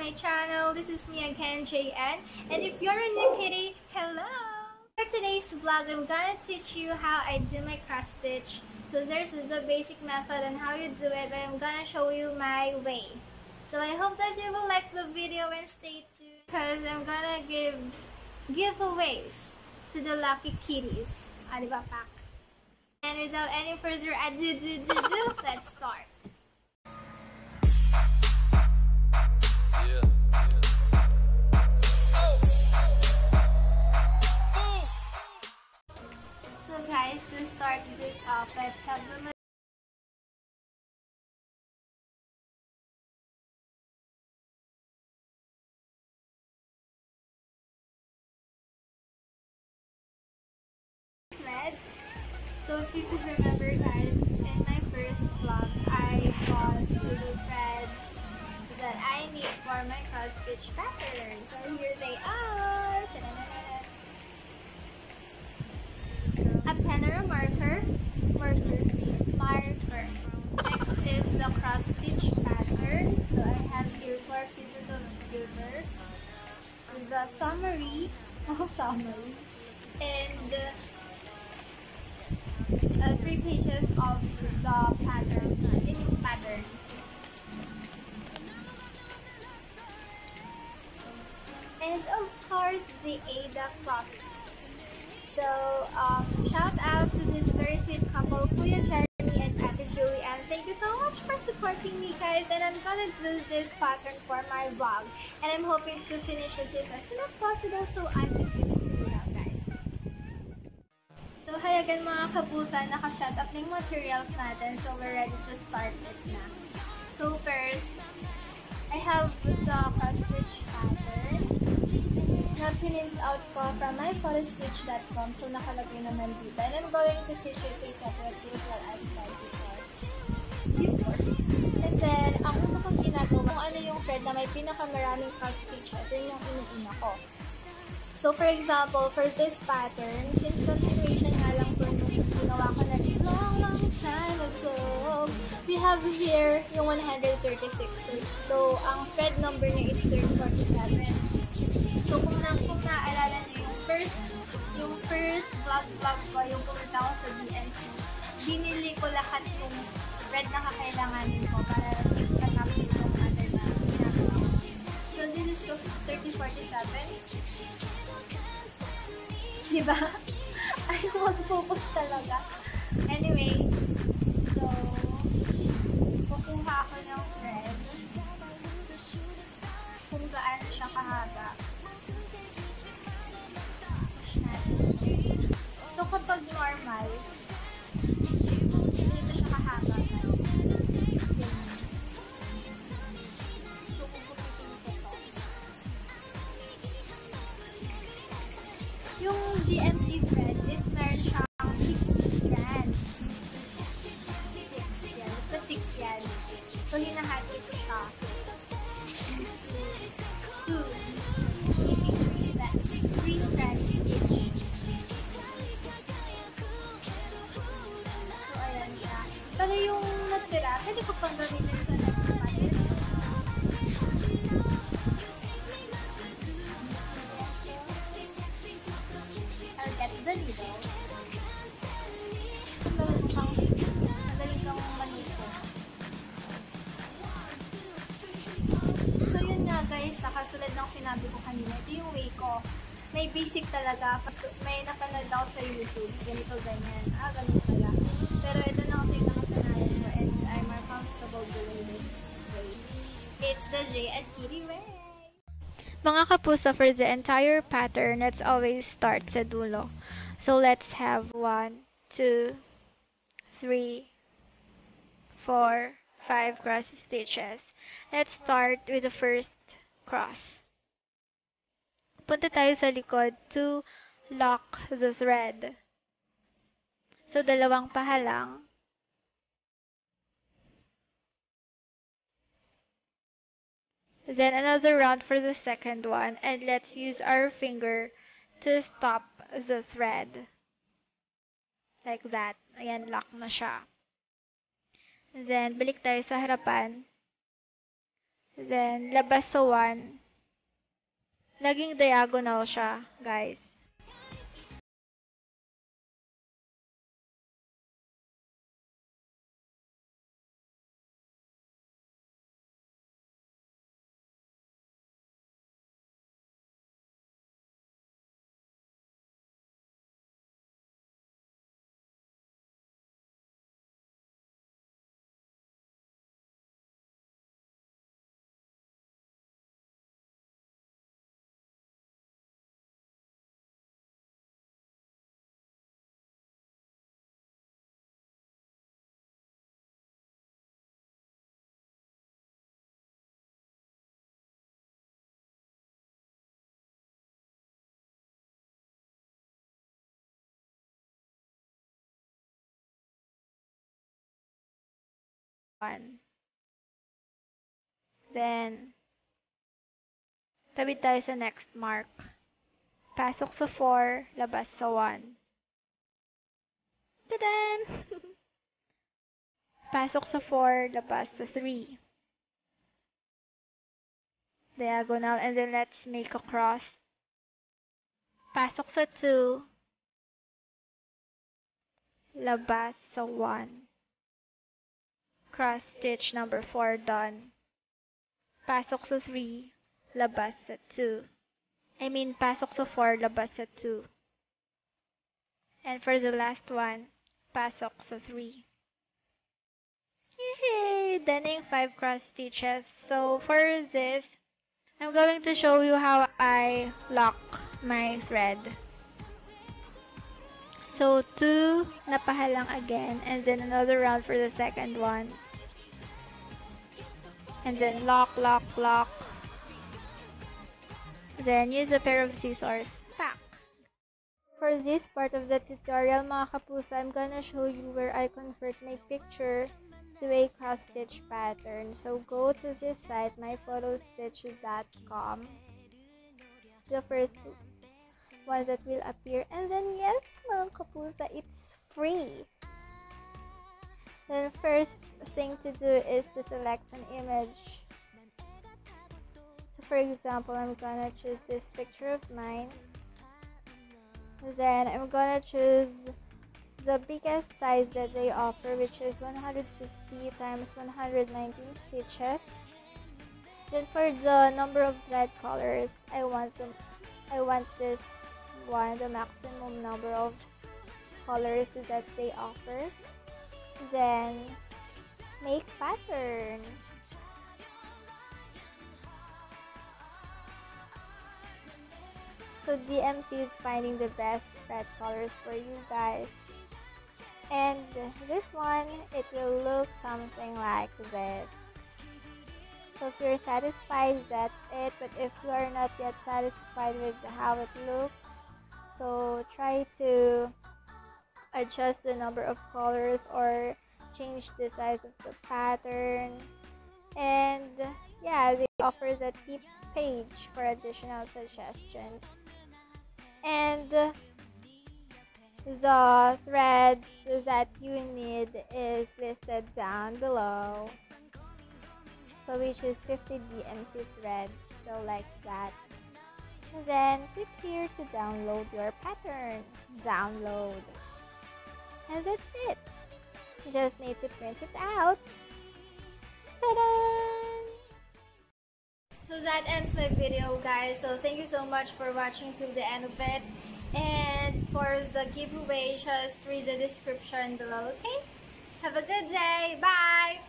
my channel. This is me again, JN. And if you're a new kitty, hello! For today's vlog, I'm gonna teach you how I do my cross stitch. So there's the basic method on how you do it, but I'm gonna show you my way. So I hope that you will like the video and stay tuned because I'm gonna give giveaways to the lucky kitties. Diba, Pak? And without any further ado, let's start. So guys, to start this off, let's have the thread. So if you could remember guys, in my first vlog, I paused the threads that I need for my cross stitch pattern. So here they are. A pen or a marker. Next is the cross stitch pattern. So I have here 4 pieces of paper. The summary, and 3 pages of the pattern. And of course, the Ada cloth. So, shout out to this very sweet couple, Kuya Jeremy and Ate Julie, and thank you so much for supporting me, guys. And I'm gonna do this pattern for my vlog, and I'm hoping to finish this as soon as possible so I can give it to you now, guys. So, hi again mga kapusan, nakaset up ng materials natin, so we're ready to start it na. So first, I have the cross stitch pattern na pinint out ko from myphotostitch.com, so nakalagay naman dito. And I'm going to teach you to separately as well as before. And then, ang una kong ginagawa, kung ano yung thread na may pinakamaraming cross stitches, yun yung inuuna ko. So, for example, for this pattern, since continuation nga lang po nung ginawa ko na long time ago, we have here yung 136. So, ang thread number niya is 347. So, kung naaalala niyo, yung first vlog ko, yung pumunta ko sa DNC, binili ko lahat yung thread na kakailanganin ko para matapos yung pattern na ginagawa. So, this is 3047. Diba? Ayaw mag-focus talaga. Anyway, so, kukuha ako ng thread kung gaano siya kahaba. Push natin. So, kapag normal, dito siya kahaba. So, kukupitin ko to. Yung DMC thread is meron siyang 6 strands. 6 yan. Basta 6 yan. So, hinahati ko siya. 2. Leaving 3 strands each. So, ayan siya. Pero yung natira, pwede ko pang gamitin sa next pattern. I'll get the needle. Magaling kang manuso. So yun nga guys, katulad ng sinabi ko kanina, ito yung way ko. May basic talaga. May napanood ako sa YouTube. Ganito, ganyan. Ganun pala. Pero ito na kasi yung nakasanayan ko and I'm more comfortable doing this way. It's the J and Kitty way. Mga kapuso, for the entire pattern, let's always start sa dulo. So, let's have 1, 2, 3, 4, 5 cross stitches. Let's start with the first cross. Punta tayo sa likod to lock the thread. So, dalawang pahalang. Then another round for the second one, and let's use our finger to stop the thread. Like that. Ayan, lock na siya. Then, balik tayo sa harapan. Then, labas sa 1. Naging diagonal siya, guys. One. Then, tabit tayo sa next mark. Pasok sa 4, labas sa 1. Tadan! Pasok sa 4, labas sa 3. Diagonal, and then let's make a cross. Pasok sa 2, labas sa 1. Cross stitch number 4 done. Pasok sa 3, labas sa 2. Pasok sa 4, labas sa 2. And for the last one, pasok sa 3. Yay! Daning 5 cross stitches. So for this, I'm going to show you how I lock my thread. So 2 napahalang again, and then another round for the second one. And then lock, lock, lock. Then use a pair of scissors. Pack! For this part of the tutorial, mga kapusa, I'm gonna show you where I convert my picture to a cross stitch pattern. So go to this site, myphotostitch.com. The first one that will appear, and then yes, mga kapusa, it's free. The first thing to do is to select an image. So for example, I'm gonna choose this picture of mine. Then I'm gonna choose the biggest size that they offer, which is 150 times 119 stitches. Then for the number of thread colors, I want this one, the maximum number of colors that they offer. Then make pattern. So DMC is finding the best thread colors for you guys. And this one, it will look something like this. So if you're satisfied, that's it. But if you are not yet satisfied with how it looks, so try to adjust the number of colors or change the size of the pattern. And yeah, they offer the tips page for additional suggestions. And the threads that you need is listed down below. So which is 50 DMC threads, so like that. And then click here to download your pattern. Download. And that's it. You just need to print it out. Ta-da! So that ends my video, guys. So thank you so much for watching till the end of it. And for the giveaway, just read the description below, okay? Have a good day. Bye!